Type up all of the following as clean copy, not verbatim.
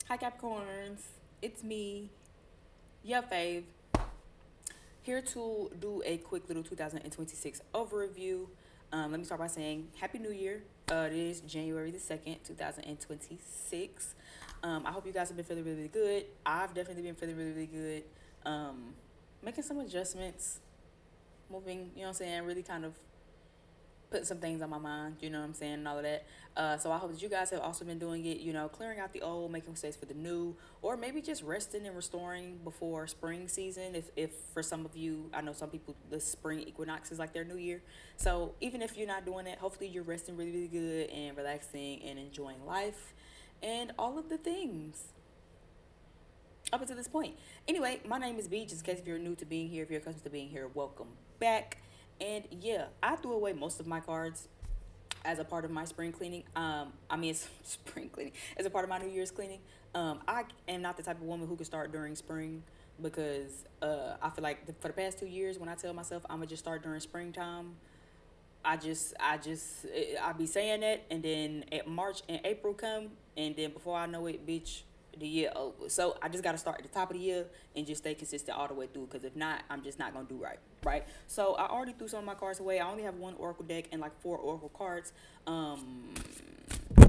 Hi Capricorns, it's me, your fave, here to do a quick little 2026 overview. Let me start by saying Happy New Year. It is January the 2nd, 2026. I hope you guys have been feeling really, really good. I've definitely been feeling really, really good. Making some adjustments, moving, you know what I'm saying, really kind of putting some things on my mind, you know what I'm saying, and all of that. So I hope that you guys have also been doing it, clearing out the old, making space for the new, or maybe just resting and restoring before spring season. If for some of you, I know some people, the spring equinox is like their new year. So even if you're not doing that, hopefully you're resting really, really good and relaxing and enjoying life and all of the things up until this point. Anyway, my name is B. Just in case if you're new to being here, if you're accustomed to being here, welcome back. And yeah, I threw away most of my cards as a part of my spring cleaning. I mean, it's spring cleaning as a part of my New Year's cleaning. I am not the type of woman who can start during spring because I feel like for the past 2 years, when I tell myself I'm gonna just start during springtime, I be saying that, and then at March and April come, and then before I know it, bitch, the year over. So I just gotta start at the top of the year and just stay consistent all the way through. Because if not, I'm just not gonna do right, right? So I already threw some of my cards away. I only have one Oracle deck and like four Oracle cards.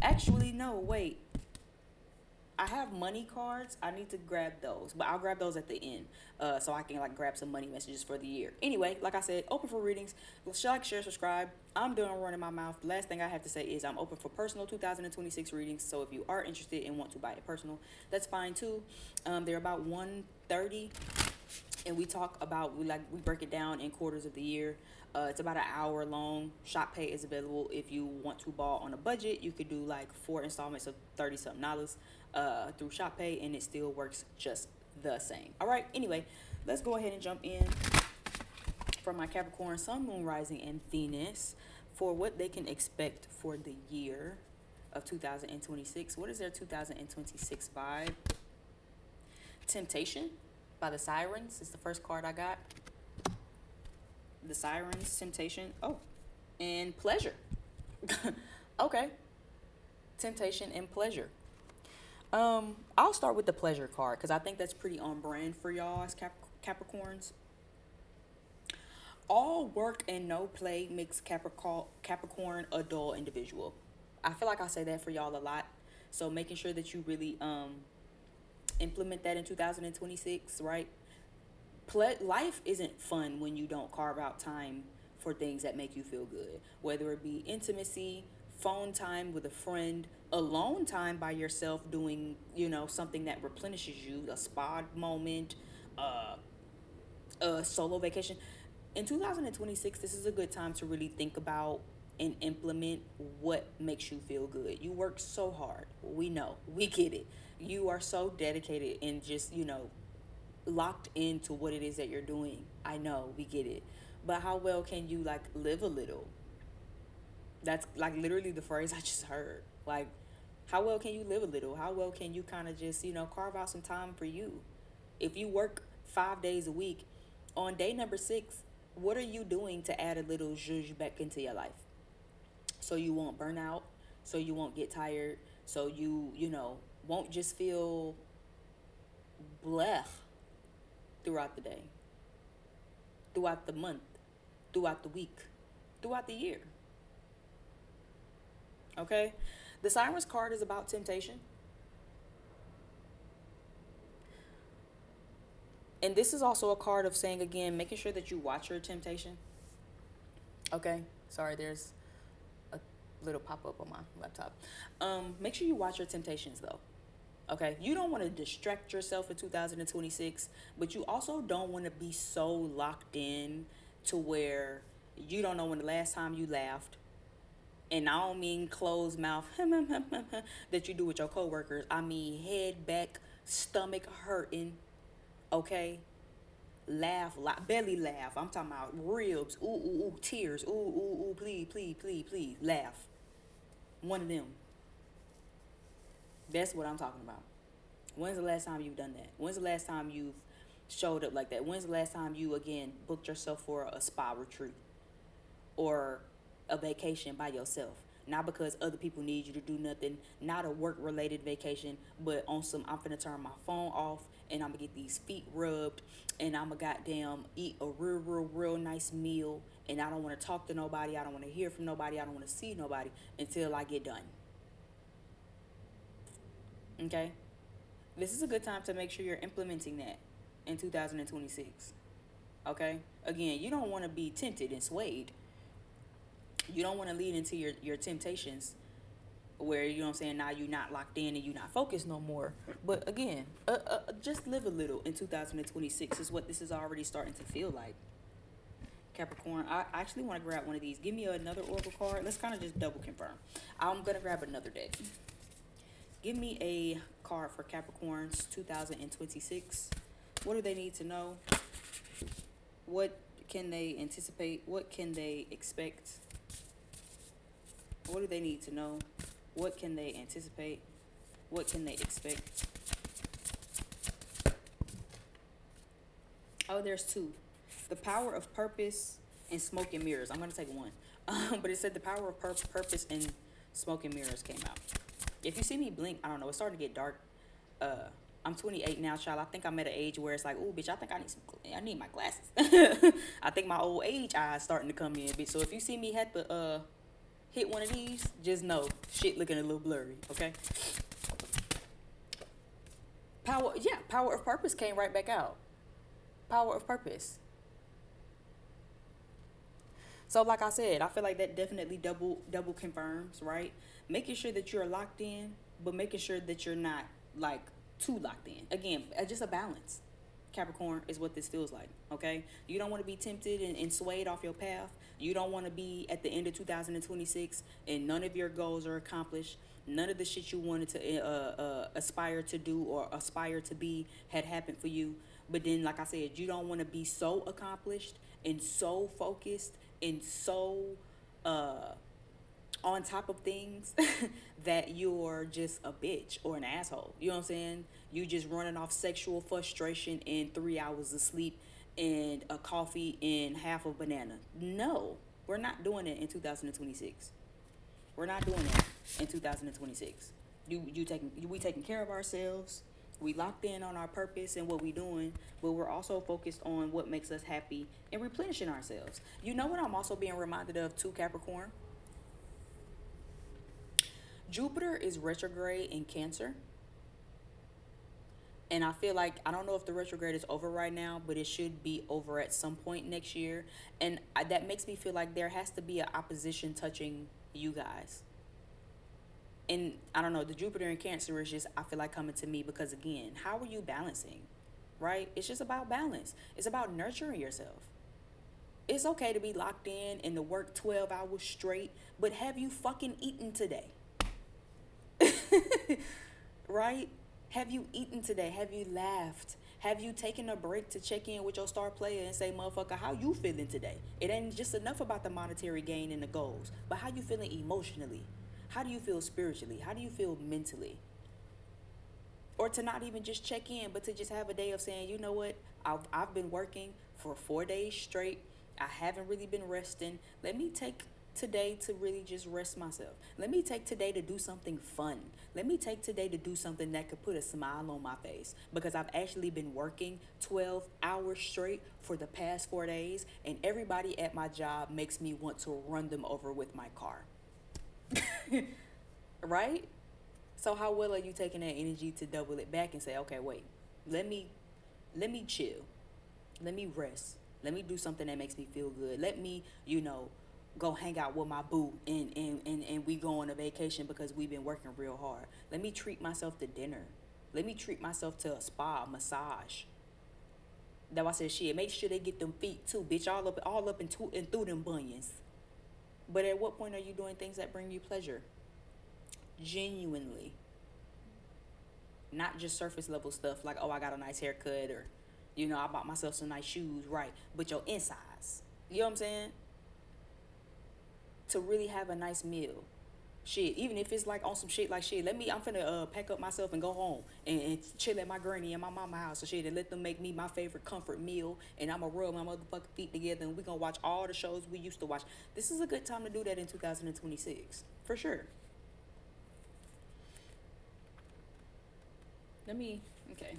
Actually, no, wait. I have money cards. I need to grab those, but I'll grab those at the end, so I can like grab some money messages for the year. Anyway, like I said, open for readings. Like, share, subscribe. I'm done running my mouth. The last thing I have to say is I'm open for personal 2026 readings. So if you are interested and want to buy it personal, that's fine too. They're about 130, and we talk about we break it down in quarters of the year. It's about an hour long. Shop pay is available if you want to ball on a budget. You could do like 4 installments of 30 something dollars through shop pay, and it still works just the same. All right. Anyway, let's go ahead and jump in for my Capricorn Sun, Moon, Rising, and Venus for what they can expect for the year of 2026. What is their 2026 vibe? Temptation by the Sirens is the first card I got. The Sirens, Temptation. Oh, and Pleasure. Okay. Temptation and Pleasure. I'll start with the Pleasure card because I think that's pretty on brand for y'all as Capricorns. All work and no play makes Capricorn a dull individual. I feel like I say that for y'all a lot. So making sure that you really implement that in 2026, right? Life isn't fun when you don't carve out time for things that make you feel good, whether it be intimacy, phone time with a friend, alone time by yourself doing, something that replenishes you, a spa moment, uh, a solo vacation. In 2026, this is a good time to really think about and implement what makes you feel good. You work so hard. We know. We get it. You are so dedicated and just, locked into what it is that you're doing. I know. We get it. But how well can you like live a little? That's like literally the phrase I just heard. Like, how well can you live a little? How well can you kind of just, carve out some time for you? If you work 5 days a week, on day number 6, what are you doing to add a little zhuzh back into your life? So you won't burn out, so you won't get tired, so won't just feel bleh throughout the day, throughout the month, throughout the week, throughout the year. Okay? The Sirens card is about temptation. And this is also a card of saying again, making sure that you watch your temptation. Okay? Sorry, there's a little pop up on my laptop. Make sure you watch your temptations though. Okay? You don't want to distract yourself in 2026, but you also don't want to be so locked in to where you don't know when the last time you laughed. And I don't mean closed mouth that you do with your coworkers. I mean head back, stomach hurting, okay? Belly laugh. I'm talking about ribs, ooh, ooh, ooh, tears, ooh, ooh, ooh, please, please, please, please, laugh. One of them. That's what I'm talking about. When's the last time you've done that? When's the last time you've showed up like that? When's the last time you again booked yourself for a spa retreat or a vacation by yourself? Not because other people need you to do nothing, not a work related vacation, but on some, I'm finna turn my phone off and I'm gonna get these feet rubbed and I'm gonna goddamn eat a real nice meal, and I don't wanna talk to nobody, I don't wanna hear from nobody, I don't wanna see nobody until I get done. Okay? This is a good time to make sure you're implementing that in 2026. Okay? Again, you don't wanna be tempted and swayed. You don't wanna lead into your temptations where, you know what I'm saying, now you're not locked in and you're not focused no more. But again, just live a little in 2026 is what this is already starting to feel like. Capricorn, I actually want to grab one of these. Give me another oracle card. Let's kind of just double confirm. I'm going to grab another deck. Give me a card for Capricorns 2026. What do they need to know? What can they anticipate? What can they expect? What do they need to know? What can they anticipate? What can they expect? Oh, there's two. The power of purpose and smoke and mirrors. I'm going to take one. But it said the power of purpose and smoke and mirrors came out. If you see me blink, I don't know, it's starting to get dark. I'm 28 now, child. I think I'm at an age where it's like, oh, bitch, I think I need my glasses. I think my old age eyes starting to come in, bitch. So if you see me hit one of these, just know shit looking a little blurry, okay? Power of purpose came right back out. Power of purpose. So like I said, I feel like that definitely double confirms, right? Making sure that you're locked in, but making sure that you're not like too locked in. Again, just a balance. Capricorn is what this feels like, okay? You don't want to be tempted and swayed off your path. You don't want to be at the end of 2026 and none of your goals are accomplished. None of the shit you wanted to aspire to do or aspire to be had happened for you. But then, like I said, you don't want to be so accomplished and so focused and so on top of things that you're just a bitch or an asshole. You know what I'm saying? You just running off sexual frustration in 3 hours of sleep and a coffee and half a banana. No, we're not doing it in 2026. We're not doing that in 2026. We taking care of ourselves. We locked in on our purpose and what we doing, but we're also focused on what makes us happy and replenishing ourselves. You know what I'm also being reminded of too, Capricorn? Jupiter is retrograde in Cancer. And I feel like, I don't know if the retrograde is over right now, but it should be over at some point next year. And that makes me feel like there has to be an opposition touching you guys. And I don't know, the Jupiter in Cancer is just, I feel like, coming to me because, again, how are you balancing, right? It's just about balance. It's about nurturing yourself. It's okay to be locked in and to work 12 hours straight, but have you fucking eaten today? Right? Have you eaten today? Have you laughed? Have you taken a break to check in with your star player and say, motherfucker, how you feeling today? It ain't just enough about the monetary gain and the goals, but how you feeling emotionally? How do you feel spiritually? How do you feel mentally? Or to not even just check in, but to just have a day of saying, you know what? I've been working for 4 days straight. I haven't really been resting. Let me take today to really just rest myself. Let me take today to do something fun. Let me take today to do something that could put a smile on my face, because I've actually been working 12 hours straight for the past 4 days, and everybody at my job makes me want to run them over with my car. Right? So how well are you taking that energy to double it back and say, okay, wait, let me chill. Let me rest. Let me do something that makes me feel good. Let me, go hang out with my boo and we go on a vacation because we've been working real hard. Let me treat myself to dinner. Let me treat myself to a spa, massage. That's why I said, shit, make sure they get them feet too, bitch, all up and through them bunions. But at what point are you doing things that bring you pleasure? Genuinely. Not just surface level stuff like, oh, I got a nice haircut, or, I bought myself some nice shoes, right? But your insides. You know what I'm saying? To really have a nice meal. Shit, even if it's like on some shit like shit, I'm finna pack up myself and go home and chill at my granny and my mama house and shit and let them make me my favorite comfort meal and I'ma rub my motherfucking feet together and we gonna watch all the shows we used to watch. This is a good time to do that in 2026. For sure. Okay.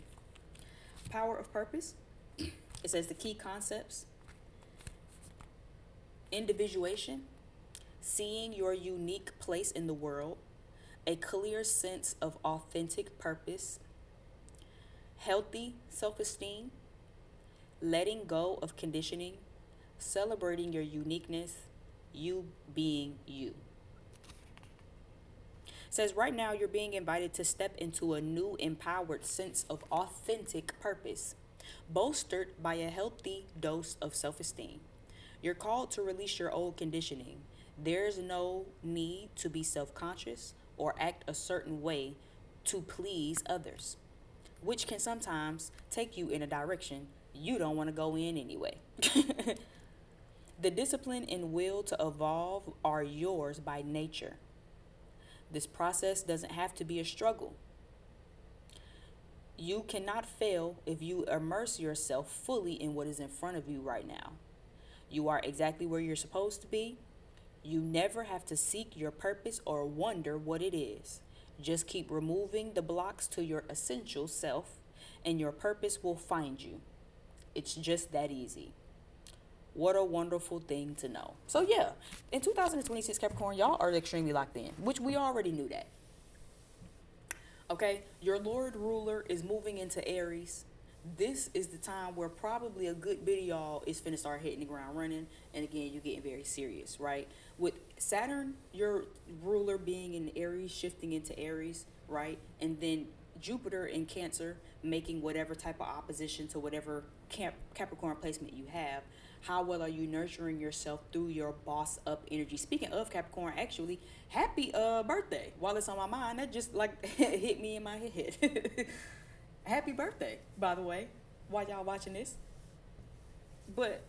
Power of purpose. It says the key concepts: individuation, seeing your unique place in the world, a clear sense of authentic purpose, healthy self esteem, letting go of conditioning, celebrating your uniqueness, you being you. It says right now you're being invited to step into a new empowered sense of authentic purpose, bolstered by a healthy dose of self esteem. You're called to release your old conditioning. There's no need to be self conscious or act a certain way to please others, which can sometimes take you in a direction you don't want to go in anyway. The discipline and will to evolve are yours by nature. This process doesn't have to be a struggle. You cannot fail if you immerse yourself fully in what is in front of you right now. You are exactly where you're supposed to be. You never have to seek your purpose or wonder what it is. Just keep removing the blocks to your essential self, and your purpose will find you. It's just that easy. What a wonderful thing to know. So yeah, in 2026, Capricorn, y'all are extremely locked in, which we already knew that. Okay, your Lord ruler is moving into Aries. This is the time where probably a good bit of y'all is finna start hitting the ground running. And again, you're getting very serious, right? With Saturn, your ruler being in Aries, shifting into Aries, right? And then Jupiter in Cancer making whatever type of opposition to whatever Capricorn placement you have. How well are you nurturing yourself through your boss up energy? Speaking of Capricorn, actually, happy birthday. While it's on my mind, that just like hit me in my head. Happy birthday, by the way, while y'all watching this. But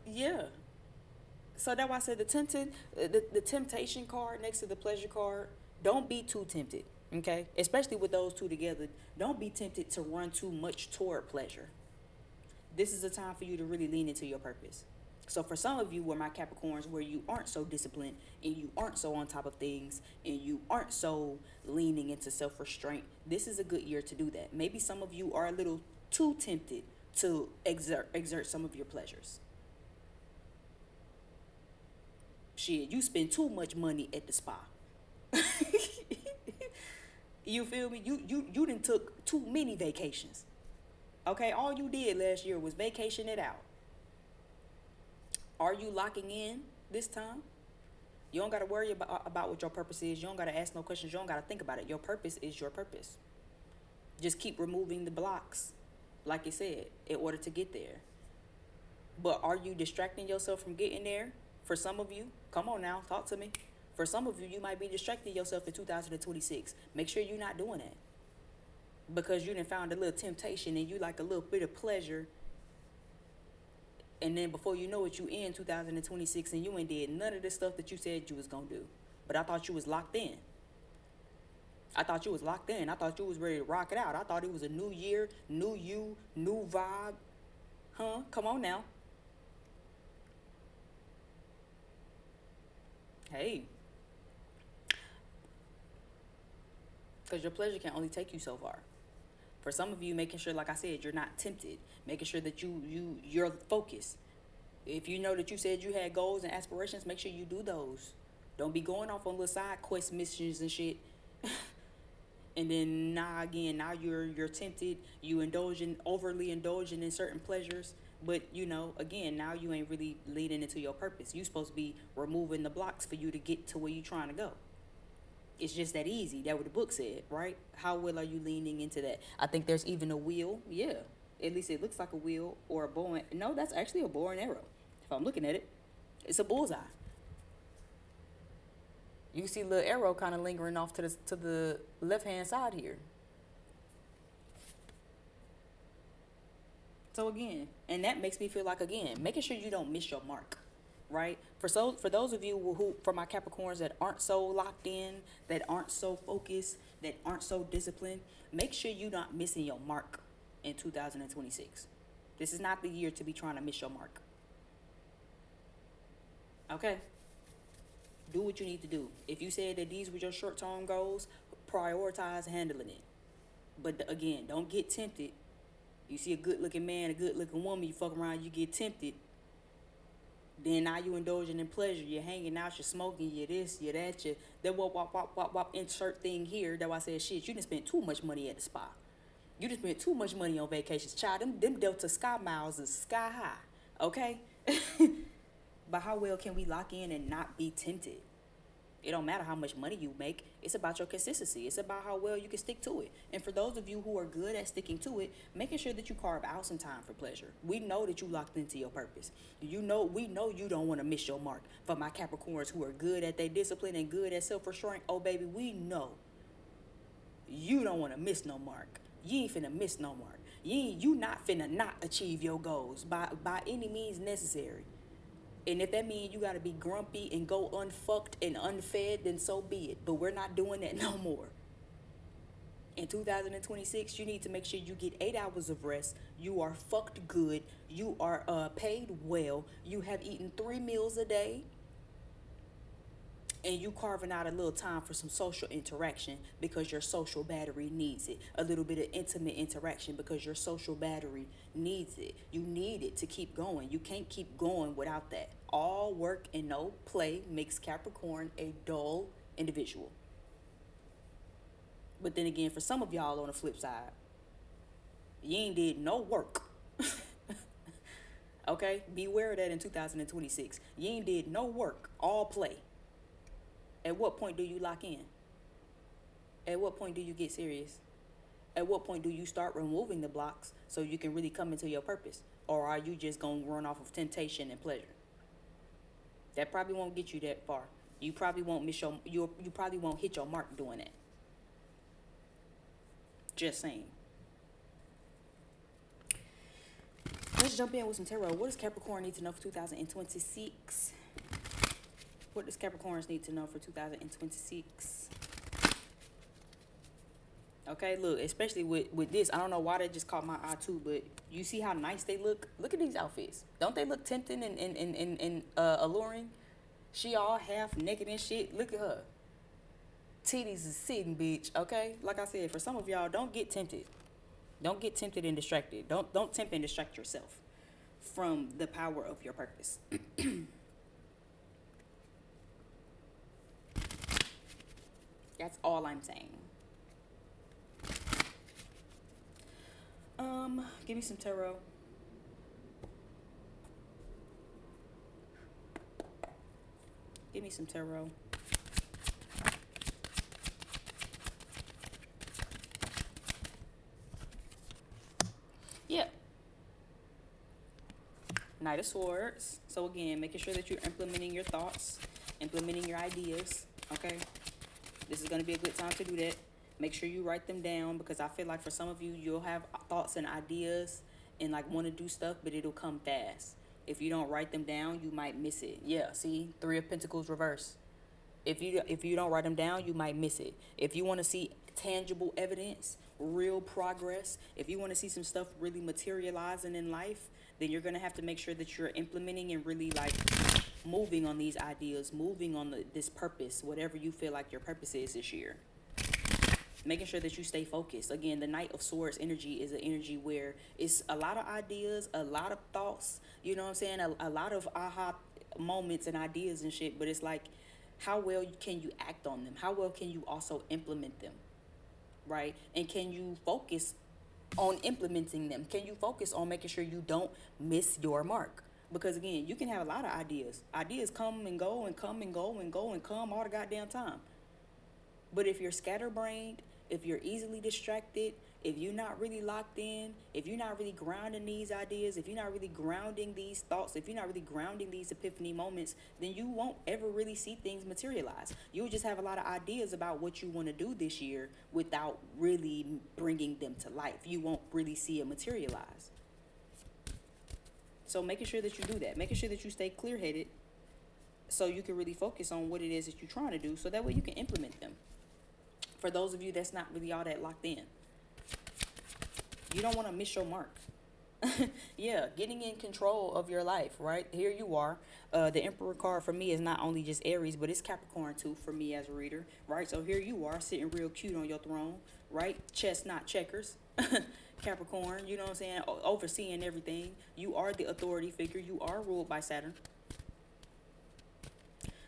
yeah. So that's why I said the temptation card next to the pleasure card. Don't be too tempted, okay? Especially with those two together. Don't be tempted to run too much toward pleasure. This is a time for you to really lean into your purpose. So for some of you, where my Capricorns, where you aren't so disciplined and you aren't so on top of things and you aren't so leaning into self-restraint, this is a good year to do that. Maybe some of you are a little too tempted to exert some of your pleasures. Shit, you spend too much money at the spa. You feel me? You done took too many vacations. Okay, all you did last year was vacation it out. Are you locking in this time? You don't got to worry about what your purpose is. You don't got to ask no questions. You don't got to think about it. Your purpose is your purpose. Just keep removing the blocks, like I said, in order to get there. But are you distracting yourself from getting there? For some of you, come on now, talk to me. For some of you, you might be distracting yourself in 2026. Make sure you're not doing that. Because you done found a little temptation and you like a little bit of pleasure. And then before you know it, you in 2026 and you ain't did none of the stuff that you said you was going to do. But I thought you was locked in. I thought you was locked in. I thought you was ready to rock it out. I thought it was a new year, new you, new vibe. Huh? Come on now. Hey. Because your pleasure can only take you so far. For some of you, making sure, like I said, you're not tempted. Making sure that you're focused. If you know that you said you had goals and aspirations, make sure you do those. Don't be going off on little side quest missions and shit. And then now you're tempted. You overly indulging in certain pleasures. But again, now you ain't really leading into your purpose. You supposed to be removing the blocks for you to get to where you trying to go. It's just that easy. That's what the book said, right? How well are you leaning into that? I think there's even a wheel. Yeah. At least it looks like a wheel or a bow. No, that's actually a bow and arrow. If I'm looking at it, it's a bullseye. You can see the little arrow kind of lingering off to the left-hand side here. So again, and that makes me feel like, again, making sure you don't miss your mark. right? For those of you for my Capricorns that aren't so locked in, that aren't so focused, that aren't so disciplined, make sure you're not missing your mark in 2026. This is not the year to be trying to miss your mark. Okay? Do what you need to do. If you said that these were your short-term goals, prioritize handling it. But again, don't get tempted. You see a good-looking man, a good-looking woman, you fuck around, you get tempted. Then now you indulging in pleasure. You're hanging out, you're smoking, you're this, you're that, you're that, wop, insert thing here. That's why I said, shit, you done spent too much money at the spa. You just spent too much money on vacations. Child, them Delta Sky miles is sky high. Okay? But how well can we lock in and not be tempted? It don't matter how much money you make. It's about your consistency. It's about how well you can stick to it. And for those of you who are good at sticking to it, making sure that you carve out some time for pleasure. We know that you locked into your purpose. We know you don't want to miss your mark. For my Capricorns who are good at their discipline and good at self-restraint, oh baby, we know you don't want to miss no mark. You ain't finna miss no mark. You not finna not achieve your goals by any means necessary. And if that means you got to be grumpy and go unfucked and unfed, then so be it. But we're not doing that no more. In 2026, you need to make sure you get 8 hours of rest. You are fucked good. You are paid well. You have eaten 3 meals a day. And you carving out a little time for some social interaction because your social battery needs it. A little bit of intimate interaction because your social battery needs it. You need it to keep going. You can't keep going without that. All work and no play makes Capricorn a dull individual. But then again, for some of y'all on the flip side, you ain't did no work. Okay? Beware of that in 2026. You ain't did no work, all play. At what point do you lock in? At what point do you get serious? At what point do you start removing the blocks so you can really come into your purpose? Or are you just going to run off of temptation and pleasure? That probably won't get you that far. You probably won't you probably won't hit your mark doing that. Just saying. Let's jump in with some tarot. What does Capricorn need to know for 2026? What does Capricorns need to know for 2026? Okay, look, especially with this, I don't know why that just caught my eye too, but you see how nice they look? Look at these outfits. Don't they look tempting and alluring? She all half naked and shit. Look at her. Titties is sitting, bitch, okay? Like I said, for some of y'all, don't get tempted. Don't get tempted and distracted. Don't tempt and distract yourself from the power of your purpose. That's all I'm saying. Give me some tarot. Give me some tarot. Yeah. Knight of Swords. So again, making sure that you're implementing your thoughts, implementing your ideas, okay? This is going to be a good time to do that. Make sure you write them down because I feel like for some of you, you'll have thoughts and ideas and like want to do stuff, but it'll come fast. If you don't write them down, you might miss it. Yeah, see? 3 of Pentacles reverse. If you don't write them down, you might miss it. If you want to see tangible evidence, real progress, if you want to see some stuff really materializing in life, then you're going to have to make sure that you're implementing and really like moving on these ideas, moving on this purpose, whatever you feel like your purpose is this year. Making sure that you stay focused. Again, the Knight of Swords energy is an energy where it's a lot of ideas, a lot of thoughts, you know what I'm saying? A lot of aha moments and ideas and shit, but it's like, how well can you act on them? How well can you also implement them, right? And can you focus on implementing them? Can you focus on making sure you don't miss your mark? Because again, you can have a lot of ideas. Ideas come and go and come and go and go and come all the goddamn time. But if you're scatterbrained, if you're easily distracted, if you're not really locked in, if you're not really grounding these ideas, if you're not really grounding these thoughts, if you're not really grounding these epiphany moments, then you won't ever really see things materialize. You'll just have a lot of ideas about what you want to do this year without really bringing them to life. You won't really see it materialize. So making sure that you do that, making sure that you stay clear-headed, so you can really focus on what it is that you're trying to do, so that way you can implement them. For those of you that's not really all that locked in, you don't want to miss your mark. Yeah, getting in control of your life, right? Here you are. The Emperor card for me is not only just Aries, but it's Capricorn too for me as a reader, right? So here you are sitting real cute on your throne, right? Chess, not checkers. Capricorn, you know what I'm saying? Overseeing everything. You are the authority figure. You are ruled by Saturn.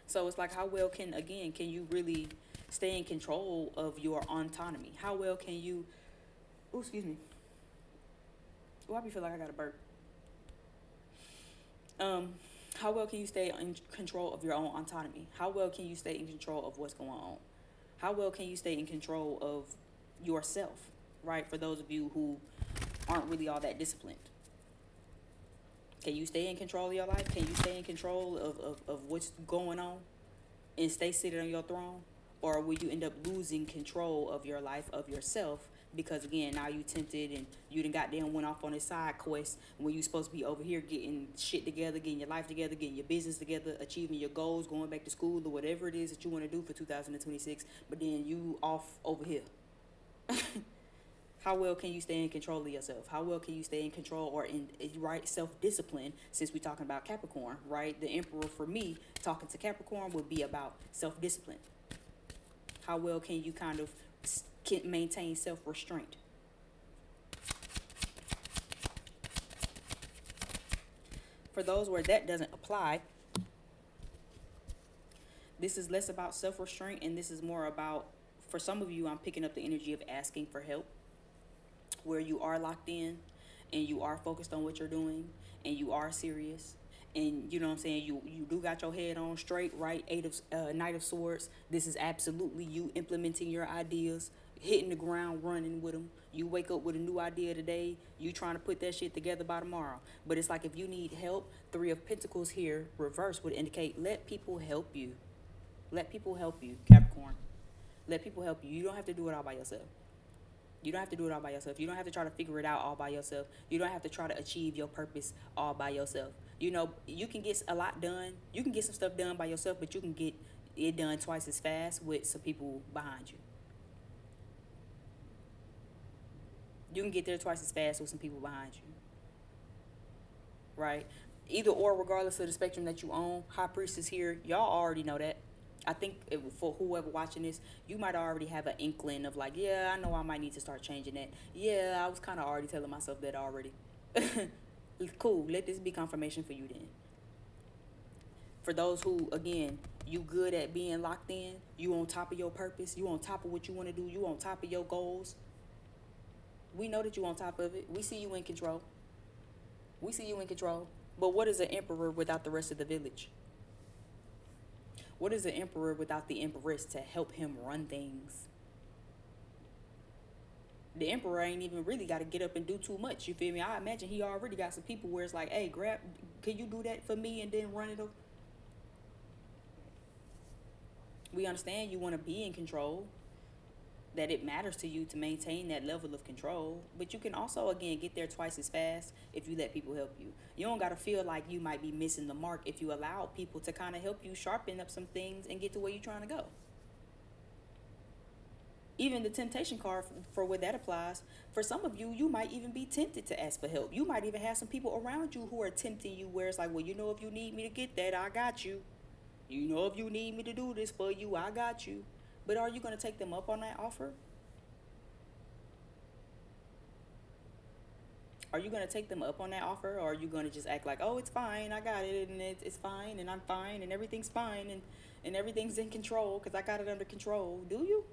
So it's like, how well can you really stay in control of your autonomy? How well can you, oh, excuse me. Oh, I be feel like I got a burp. Um, how well can you stay in control of your own autonomy? How well can you stay in control of what's going on? How well can you stay in control of yourself, right? For those of you who aren't really all that disciplined. Can you stay in control of your life? Can you stay in control of what's going on and stay seated on your throne? Or will you end up losing control of your life, of yourself? Because again, now you tempted and you done goddamn went off on a side quest when you supposed to be over here getting shit together, getting your life together, getting your business together, achieving your goals, going back to school or whatever it is that you want to do for 2026. But then you off over here. How well can you stay in control of yourself? How well can you stay in control or in right self-discipline, since we're talking about Capricorn, right? The Emperor for me, talking to Capricorn, would be about self-discipline. How well can you kind of maintain self-restraint? For those where that doesn't apply, this is less about self-restraint and this is more about, for some of you, I'm picking up the energy of asking for help, where you are locked in and you are focused on what you're doing and you are serious and you know what I'm saying, you do got your head on straight, right? Knight of Swords. This is absolutely you implementing your ideas, hitting the ground running with them. You wake up with a new idea today, you trying to put that shit together by tomorrow. But it's like, if you need help, Three of Pentacles here reverse would indicate let people help you. Let people help you, Capricorn. Let people help you. You don't have to do it all by yourself. You don't have to do it all by yourself. You don't have to try to figure it out all by yourself. You don't have to try to achieve your purpose all by yourself. You know, you can get a lot done. You can get some stuff done by yourself, but you can get it done twice as fast with some people behind you. You can get there twice as fast with some people behind you. Right? Either or, regardless of the spectrum that you own. High Priestess here, y'all already know that. I think for whoever watching this, you might already have an inkling of like, yeah, I know I might need to start changing that. Yeah, I was kind of already telling myself that already. Cool. Let this be confirmation for you then. For those who, again, you good at being locked in, you on top of your purpose, you on top of what you want to do, you on top of your goals. We know that you on top of it. We see you in control. We see you in control. But what is an emperor without the rest of the village? What is the emperor without the empress to help him run things? The emperor ain't even really got to get up and do too much. You feel me? I imagine he already got some people where it's like, hey, can you do that for me and then run it over? We understand you want to be in control, that it matters to you to maintain that level of control, but you can also, again, get there twice as fast if you let people help you. You don't got to feel like you might be missing the mark if you allow people to kind of help you sharpen up some things and get to where you're trying to go. Even the temptation card, for where that applies, for some of you, you might even be tempted to ask for help. You might even have some people around you who are tempting you, where it's like, well, you know, if you need me to get that, I got you. You know, if you need me to do this for you, I got you. But are you going to take them up on that offer? Are you going to take them up on that offer? Or are you going to just act like, oh, it's fine, I got it, and it's fine, and I'm fine, and everything's fine, and everything's in control because I got it under control? Do you?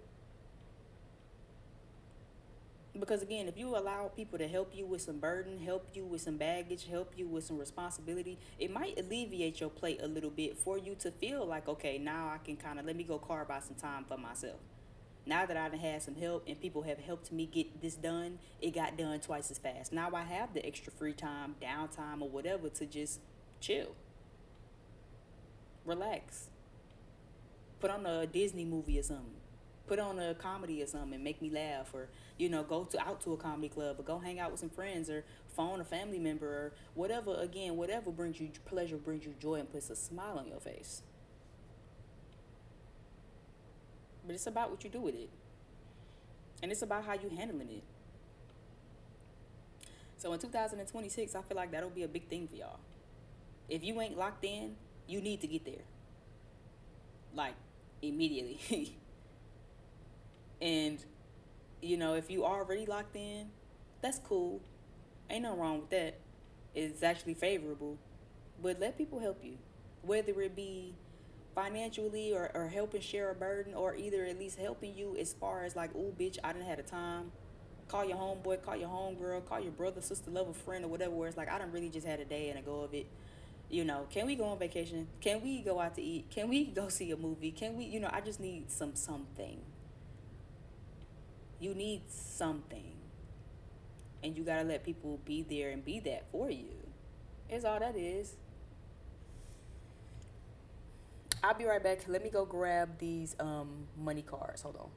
Because again, if you allow people to help you with some burden, help you with some baggage, help you with some responsibility, it might alleviate your plate a little bit for you to feel like, okay, now I can kind of, let me go carve out some time for myself. Now that I've had some help and people have helped me get this done, it got done twice as fast. Now I have the extra free time, downtime, or whatever to just chill, relax, put on a Disney movie or something. Put on a comedy or something and make me laugh, or, you know, go out to a comedy club, or go hang out with some friends, or phone a family member, or whatever. Again, whatever brings you pleasure, brings you joy, and puts a smile on your face. but it's about what you do with it. And it's about how you handling it. So in 2026, I feel like that'll be a big thing for y'all. If you ain't locked in, you need to get there. Like, immediately. And, if you already locked in, that's cool. Ain't nothing wrong with that. It's actually favorable. But let people help you. Whether it be financially or helping share a burden, or either at least helping you as far as like, oh bitch, I didn't have a time. Call your homeboy, call your homegirl, call your brother, sister, lover, friend, or whatever, where it's like, I done really just had a day and a go of it. Can we go on vacation? Can we go out to eat? Can we go see a movie? Can we, I just need something. You need something. And you got to let people be there and be that for you. It's all that is. I'll be right back. Let me go grab these money cards. Hold on.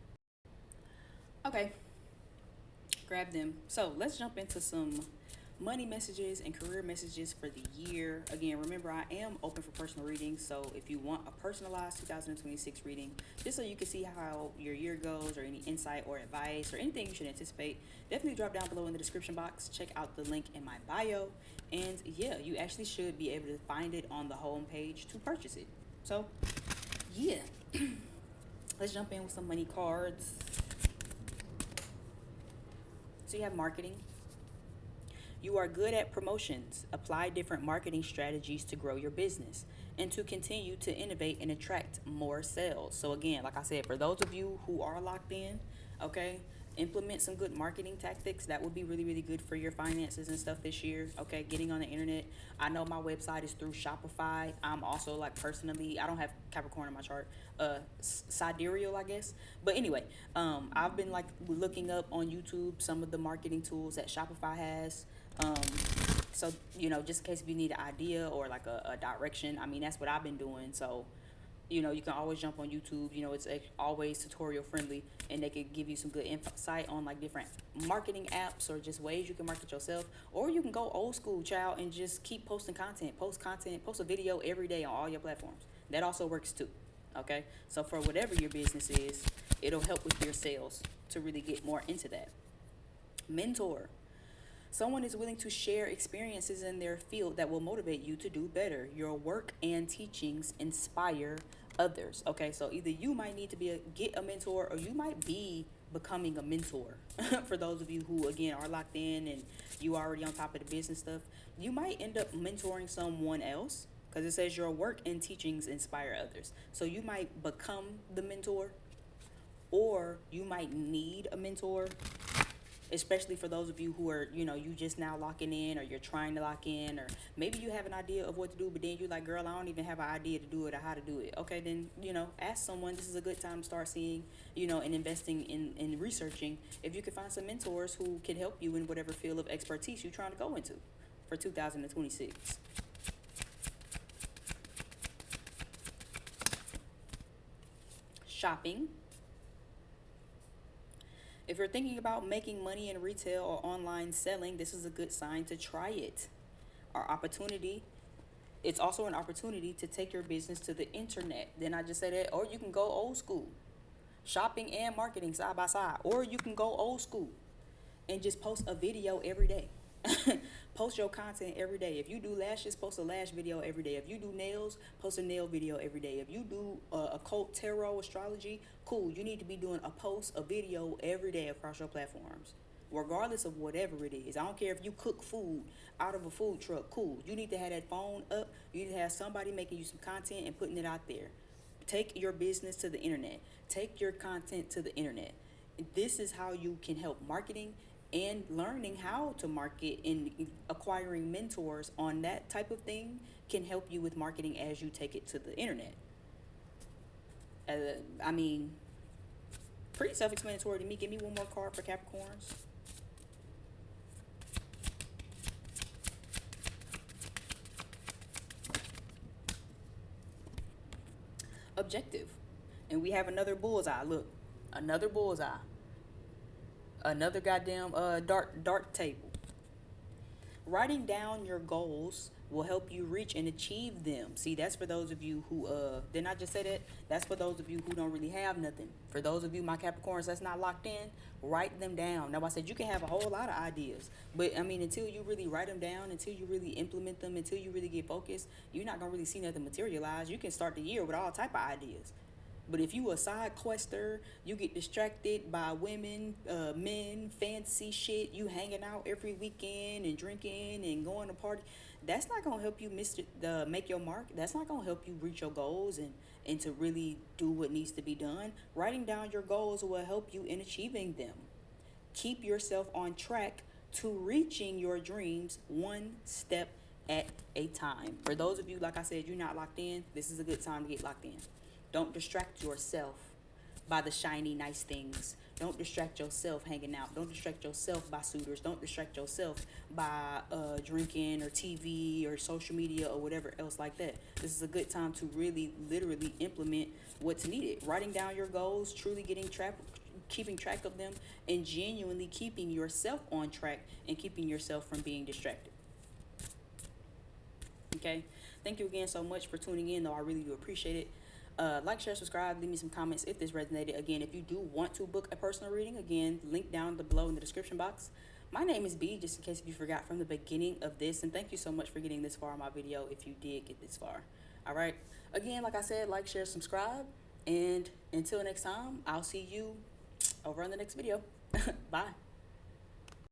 Okay. Grab them. So let's jump into some money messages and career messages for the year. Again, remember, I am open for personal readings. So if you want a personalized 2026 reading, just so you can see how your year goes, or any insight or advice or anything you should anticipate, definitely drop down below in the description box. Check out the link in my bio. And yeah, you actually should be able to find it on the home page to purchase it. So yeah, let's jump in with some money cards. So you have marketing. You are good at promotions. Apply different marketing strategies to grow your business and to continue to innovate and attract more sales. So again, like I said, for those of you who are locked in, okay, implement some good marketing tactics. That would be really, really good for your finances and stuff this year. Okay, getting on the internet. I know my website is through Shopify. I'm also like personally, I don't have Capricorn in my chart. Sidereal, I guess. But anyway, I've been like looking up on YouTube some of the marketing tools that Shopify has. So, just in case if you need an idea or like a direction, I mean, that's what I've been doing. So, you can always jump on YouTube. It's always tutorial friendly, and they could give you some good insight on like different marketing apps or just ways you can market yourself. Or you can go old school, child, and just keep posting content, post a video every day on all your platforms. That also works too. Okay. So for whatever your business is, it'll help with your sales to really get more into that. Mentor. Someone is willing to share experiences in their field that will motivate you to do better. Your work and teachings inspire others. Okay, so either you might need to get a mentor, or you might be becoming a mentor. For those of you who, again, are locked in and you already on top of the business stuff, you might end up mentoring someone else, because it says your work and teachings inspire others. So you might become the mentor, or you might need a mentor. Especially for those of you who are, you just now locking in, or you're trying to lock in, or maybe you have an idea of what to do, but then you're like, girl, I don't even have an idea to do it or how to do it. Okay, then, ask someone. This is a good time to start seeing, and investing in researching if you can find some mentors who can help you in whatever field of expertise you're trying to go into for 2026. Shopping. If you're thinking about making money in retail or online selling, this is a good sign to try it. It's also an opportunity to take your business to the internet. Then I just say that, or you can go old school. Shopping and marketing side by side. Or you can go old school and just post a video every day. Post your content every day. If you do lashes, post a lash video every day. If you do nails, post a nail video every day. If you do occult, tarot, astrology, cool. You need to be doing a video every day across your platforms, regardless of whatever it is. I don't care if you cook food out of a food truck, cool. You need to have that phone up. You need to have somebody making you some content and putting it out there. Take your business to the internet. Take your content to the internet. This is how you can help marketing and learning how to market, and acquiring mentors on that type of thing can help you with marketing as you take it to the internet. I mean, pretty self-explanatory to me. Give me one more card for Capricorns. Objective. And we have another bullseye. Look, another bullseye. Another goddamn dart table. Writing down your goals will help you reach and achieve them. See, that's for those of you who didn't I just say that? That's for those of you who don't really have nothing. For those of you, my Capricorns, that's not locked in, write them down. Now, I said you can have a whole lot of ideas, but I mean, until you really write them down, until you really implement them, until you really get focused, you're not gonna really see nothing materialize. You can start the year with all type of ideas. But if you a side quester, you get distracted by women, men, fancy shit, you hanging out every weekend and drinking and going to party, that's not gonna help you make your mark. That's not gonna help you reach your goals and to really do what needs to be done. Writing down your goals will help you in achieving them. Keep yourself on track to reaching your dreams one step at a time. For those of you, like I said, you're not locked in, this is a good time to get locked in. Don't distract yourself by the shiny, nice things. Don't distract yourself hanging out. Don't distract yourself by suitors. Don't distract yourself by drinking or TV or social media or whatever else like that. This is a good time to really, literally implement what's needed. Writing down your goals, truly keeping track of them, and genuinely keeping yourself on track and keeping yourself from being distracted. Okay? Thank you again so much for tuning in, though. I really do appreciate it. Like, share, subscribe, leave me some comments if this resonated. Again, if you do want to book a personal reading, again, link down below in the description box. My name is B, just in case if you forgot from the beginning of this. And thank you so much for getting this far in my video if you did get this far. All right. Again, like I said, like, share, subscribe. And until next time, I'll see you over on the next video. Bye.